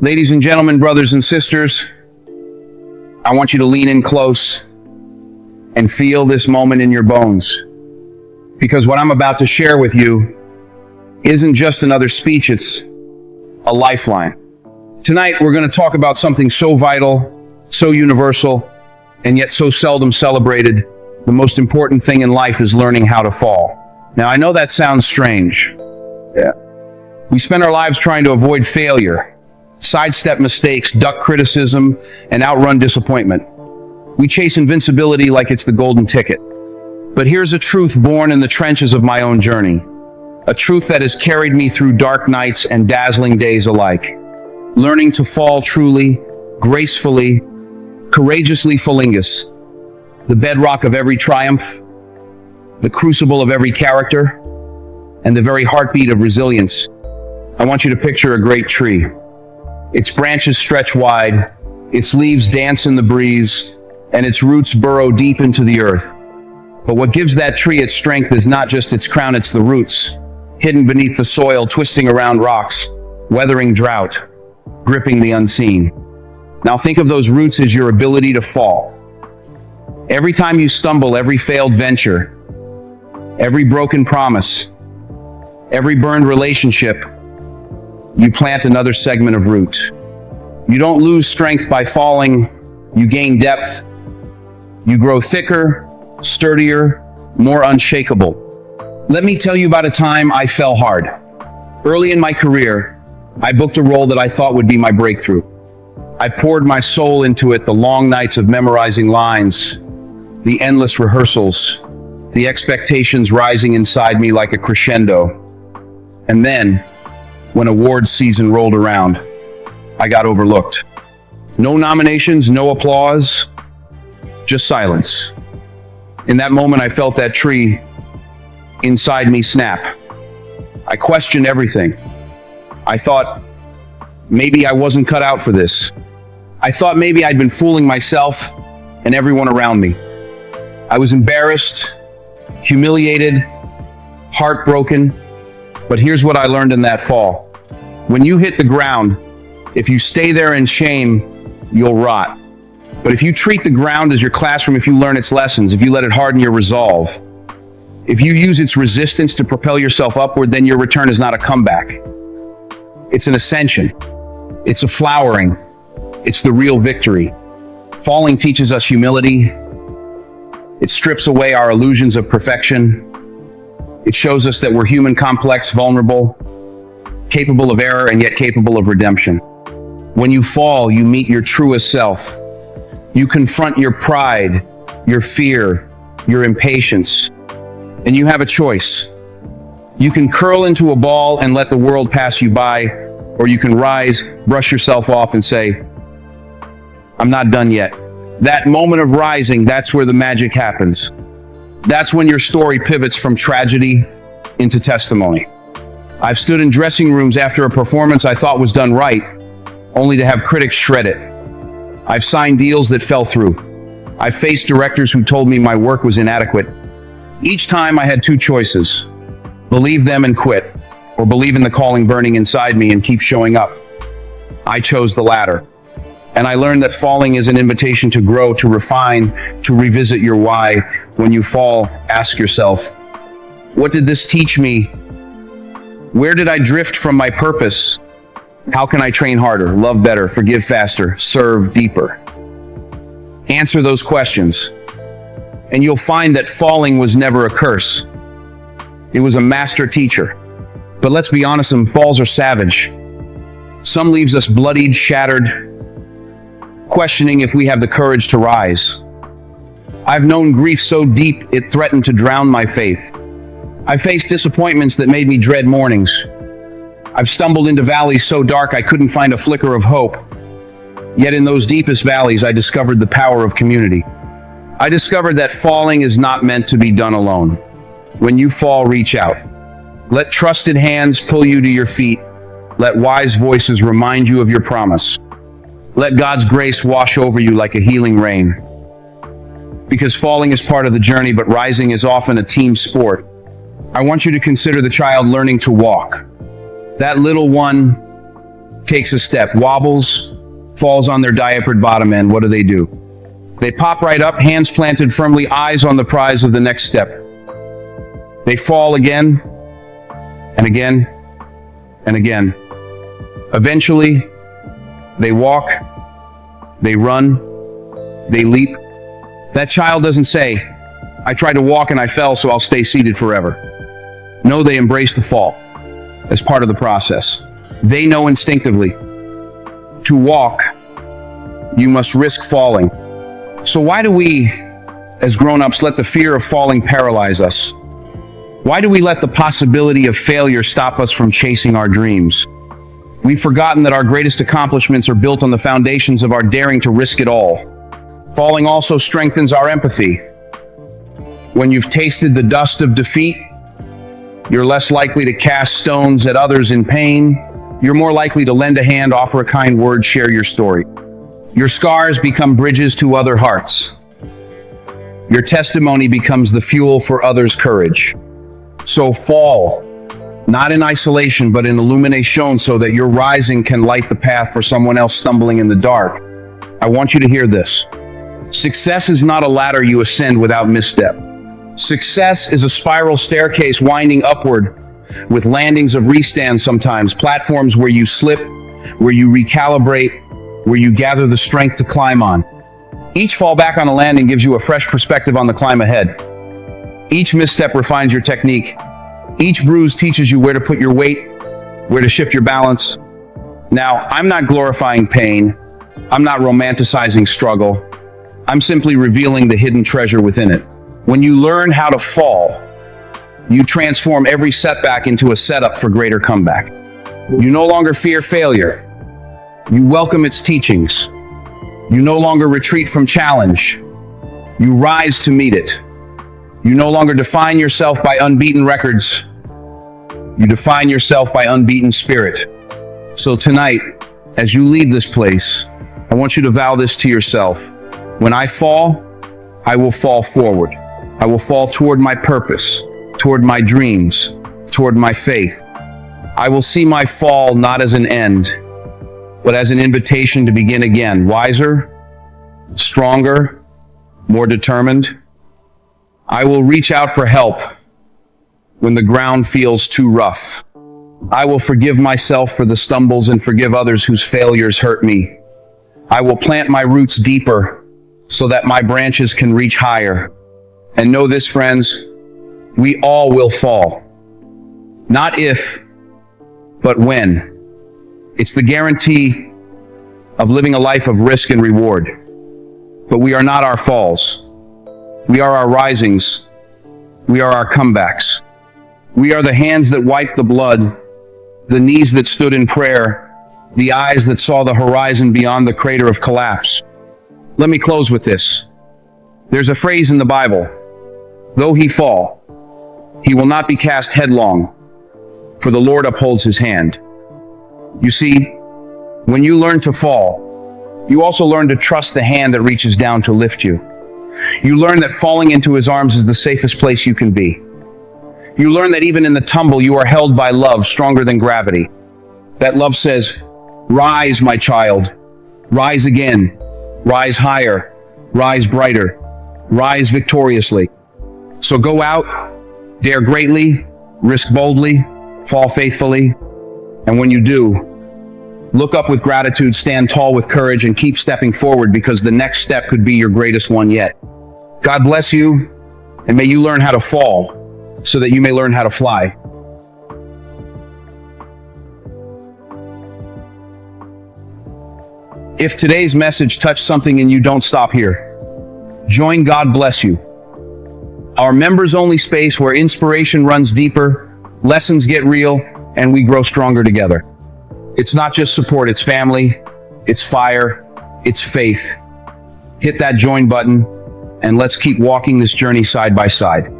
Ladies and gentlemen, brothers and sisters, I want you to lean in close and feel this moment in your bones. Because what I'm about to share with you isn't just another speech, it's a lifeline. Tonight, we're going to talk about something so vital, so universal, and yet so seldom celebrated. The most important thing in life is learning how to fall. Now, I know that sounds strange. Yeah. We spend our lives trying to avoid failure, sidestep mistakes, duck criticism, and outrun disappointment. We chase invincibility like it's the golden ticket. But here's a truth born in the trenches of my own journey. A truth that has carried me through dark nights and dazzling days alike. Learning to fall truly, gracefully, courageously Folingus. The bedrock of every triumph, the crucible of every character, and the very heartbeat of resilience. I want you to picture a great tree. Its branches stretch wide, its leaves dance in the breeze, and its roots burrow deep into the earth. But what gives that tree its strength is not just its crown, it's the roots, hidden beneath the soil, twisting around rocks, weathering drought, gripping the unseen. Now think of those roots as your ability to fall. Every time you stumble, every failed venture, every broken promise, every burned relationship, you plant another segment of root. You don't lose strength by falling, you gain depth. You grow thicker, sturdier, more unshakable. Let me tell you about a time I fell hard. Early in my career, I booked a role that I thought would be my breakthrough. I poured my soul into it, the long nights of memorizing lines, the endless rehearsals, the expectations rising inside me like a crescendo. And then, when awards season rolled around, I got overlooked. No nominations, no applause, just silence. In that moment, I felt that tree inside me snap. I questioned everything. I thought, maybe I wasn't cut out for this. I thought maybe I'd been fooling myself and everyone around me. I was embarrassed, humiliated, heartbroken. But here's what I learned in that fall. When you hit the ground, if you stay there in shame, you'll rot. But if you treat the ground as your classroom, if you learn its lessons, if you let it harden your resolve, if you use its resistance to propel yourself upward, then your return is not a comeback. It's an ascension. It's a flowering. It's the real victory. Falling teaches us humility. It strips away our illusions of perfection. It shows us that we're human, complex, vulnerable, capable of error, and yet capable of redemption. When you fall, you meet your truest self. You confront your pride, your fear, your impatience, and you have a choice. You can curl into a ball and let the world pass you by, or you can rise, brush yourself off, and say, I'm not done yet. That moment of rising, that's where the magic happens. That's when your story pivots from tragedy into testimony. I've stood in dressing rooms after a performance I thought was done right, only to have critics shred it. I've signed deals that fell through. I've faced directors who told me my work was inadequate. Each time I had two choices: believe them and quit, or believe in the calling burning inside me and keep showing up. I chose the latter. And I learned that falling is an invitation to grow, to refine, to revisit your why. When you fall, ask yourself, what did this teach me? Where did I drift from my purpose? How can I train harder, love better, forgive faster, serve deeper? Answer those questions, and you'll find that falling was never a curse. It was a master teacher. But let's be honest, some falls are savage. Some leaves us bloodied, shattered, questioning if we have the courage to rise. I've known grief so deep it threatened to drown my faith. I faced disappointments that made me dread mornings. I've stumbled into valleys so dark I couldn't find a flicker of hope. Yet in those deepest valleys, I discovered the power of community. I discovered that falling is not meant to be done alone. When you fall, reach out. Let trusted hands pull you to your feet. Let wise voices remind you of your promise. Let God's grace wash over you like a healing rain. Because falling is part of the journey, but rising is often a team sport. I want you to consider the child learning to walk. That little one takes a step, wobbles, falls on their diapered bottom end. What do? They pop right up, hands planted firmly, eyes on the prize of the next step. They fall again, and again, and again. Eventually, they walk, they run, they leap. That child doesn't say, I tried to walk and I fell, so I'll stay seated forever. No, they embrace the fall as part of the process. They know instinctively, to walk, you must risk falling. So why do we, as grown-ups, let the fear of falling paralyze us? Why do we let the possibility of failure stop us from chasing our dreams? We've forgotten that our greatest accomplishments are built on the foundations of our daring to risk it all. Falling also strengthens our empathy. When you've tasted the dust of defeat, you're less likely to cast stones at others in pain. You're more likely to lend a hand, offer a kind word, share your story. Your scars become bridges to other hearts. Your testimony becomes the fuel for others' courage. So fall, not in isolation, but in illumination, so that your rising can light the path for someone else stumbling in the dark. I want you to hear this. Success is not a ladder you ascend without misstep. Success is a spiral staircase winding upward, with landings of restand sometimes, platforms where you slip, where you recalibrate, where you gather the strength to climb on. Each fall back on a landing gives you a fresh perspective on the climb ahead. Each misstep refines your technique. Each bruise teaches you where to put your weight, where to shift your balance. Now, I'm not glorifying pain. I'm not romanticizing struggle. I'm simply revealing the hidden treasure within it. When you learn how to fall, you transform every setback into a setup for greater comeback. You no longer fear failure. You welcome its teachings. You no longer retreat from challenge. You rise to meet it. You no longer define yourself by unbeaten records. You define yourself by unbeaten spirit. So tonight, as you leave this place, I want you to vow this to yourself. When I fall, I will fall forward. I will fall toward my purpose, toward my dreams, toward my faith. I will see my fall not as an end, but as an invitation to begin again, wiser, stronger, more determined. I will reach out for help when the ground feels too rough. I will forgive myself for the stumbles and forgive others whose failures hurt me. I will plant my roots deeper so that my branches can reach higher. And know this, friends, we all will fall. Not if, but when. It's the guarantee of living a life of risk and reward. But we are not our falls. We are our risings. We are our comebacks. We are the hands that wiped the blood, the knees that stood in prayer, the eyes that saw the horizon beyond the crater of collapse. Let me close with this. There's a phrase in the Bible, though he fall, he will not be cast headlong, for the Lord upholds his hand. You see, when you learn to fall, you also learn to trust the hand that reaches down to lift you. You learn that falling into his arms is the safest place you can be. You learn that even in the tumble, you are held by love stronger than gravity. That love says, rise, my child, rise again, rise higher, rise brighter, rise victoriously. So go out, dare greatly, risk boldly, fall faithfully, and when you do, look up with gratitude, stand tall with courage, and keep stepping forward, because the next step could be your greatest one yet. God bless you, and may you learn how to fall so that you may learn how to fly. If today's message touched something in you, don't stop here. Join God Bless You, our members-only space where inspiration runs deeper, lessons get real, and we grow stronger together. It's not just support, it's family, it's fire, it's faith. Hit that join button, and let's keep walking this journey side by side.